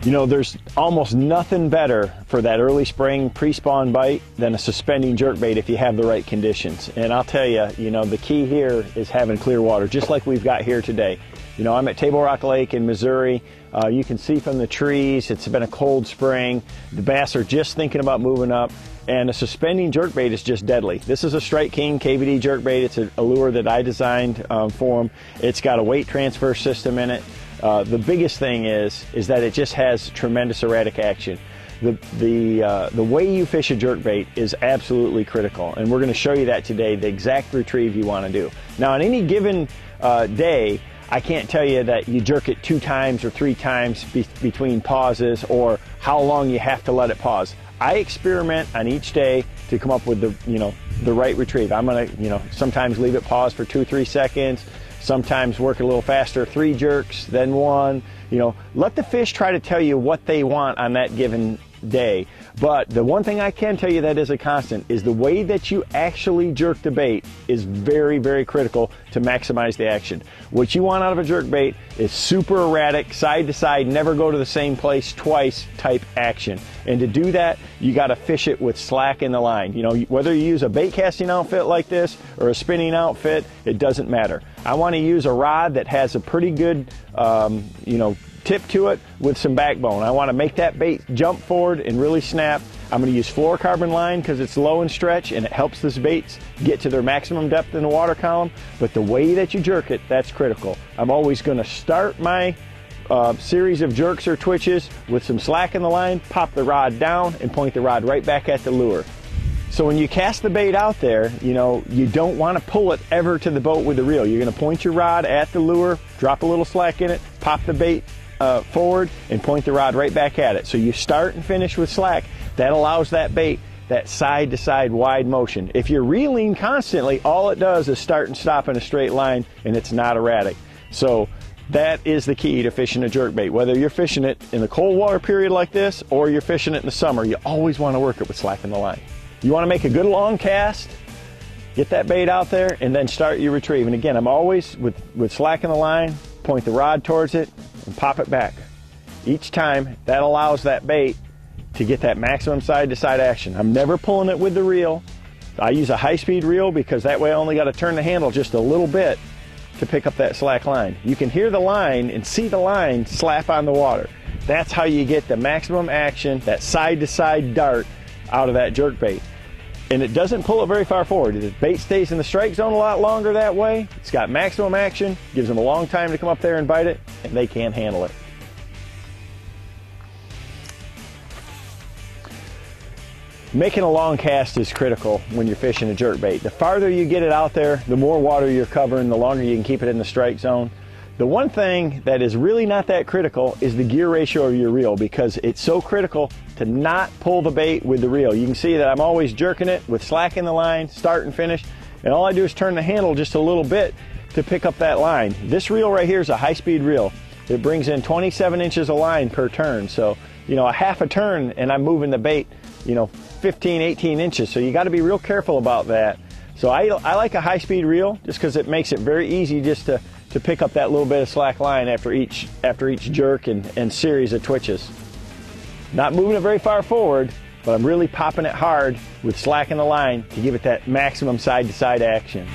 You know, there's almost nothing better for that early spring pre-spawn bite than a suspending jerkbait if you have the right conditions. And I'll tell you, you know, the key here is having clear water, just like we've got here today. You know, I'm at Table Rock Lake in Missouri. You can see from the trees, it's been a cold spring. The bass are just thinking about moving up. And a suspending jerkbait is just deadly. This is a Strike King KVD jerkbait. It's a lure that I designed for them. It's got a weight transfer system in it. The biggest thing is that it just has tremendous erratic action. The way you fish a jerkbait is absolutely critical, and we're going to show you that today, the exact retrieve you want to do. Now, on any given day, I can't tell you that you jerk it 2 times or 3 times between pauses, or how long you have to let it pause. I experiment on each day to come up with the right retrieve. I'm going to sometimes leave it pause for 2-3 seconds. Sometimes work a little faster, 3 jerks, then 1. Let the fish try to tell you what they want on that given day. But the one thing I can tell you that is a constant is the way that you actually jerk the bait is very, very critical to maximize the action. What you want out of a jerk bait is super erratic, side to side, never go to the same place twice type action. And to do that, you got to fish it with slack in the line. Whether you use a bait casting outfit like this or a spinning outfit, it doesn't matter. I want to use a rod that has a pretty good, tip to it with some backbone. I want to make that bait jump forward and really snap. I'm going to use fluorocarbon line because it's low in stretch and it helps these baits get to their maximum depth in the water column. But the way that you jerk it, that's critical. I'm always going to start my series of jerks or twitches with some slack in the line, pop the rod down, and point the rod right back at the lure. So when you cast the bait out there, you don't want to pull it ever to the boat with the reel. You're going to point your rod at the lure, drop a little slack in it, pop the bait forward, and point the rod right back at it. So you start and finish with slack. That allows that bait that side to side wide motion. If you're reeling constantly, all it does is start and stop in a straight line, and it's not erratic. So that is the key to fishing a jerkbait. Whether you're fishing it in the cold water period like this or you're fishing it in the summer, you always want to work it with slack in the line. You want to make a good long cast, get that bait out there, and then start your retrieve. And again, I'm always with slack in the line, point the rod towards it, and pop it back. Each time, that allows that bait to get that maximum side-to-side action. I'm never pulling it with the reel. I use a high-speed reel because that way I only got to turn the handle just a little bit to pick up that slack line. You can hear the line and see the line slap on the water. That's how you get the maximum action, that side-to-side dart out of that jerkbait. And it doesn't pull it very far forward. The bait stays in the strike zone a lot longer that way. It's got maximum action, gives them a long time to come up there and bite it, and they can't handle it. Making a long cast is critical when you're fishing a jerkbait. The farther you get it out there, the more water you're covering, the longer you can keep it in the strike zone. The one thing that is really not that critical is the gear ratio of your reel, because it's so critical to not pull the bait with the reel. You can see that I'm always jerking it with slack in the line, start and finish, and all I do is turn the handle just a little bit to pick up that line. This reel right here is a high-speed reel. It brings in 27 inches of line per turn, so a half a turn and I'm moving the bait 15, 18 inches, so you got to be real careful about that. So I like a high-speed reel just because it makes it very easy just to pick up that little bit of slack line after each jerk and series of twitches. Not moving it very far forward, but I'm really popping it hard with slack in the line to give it that maximum side-to-side action.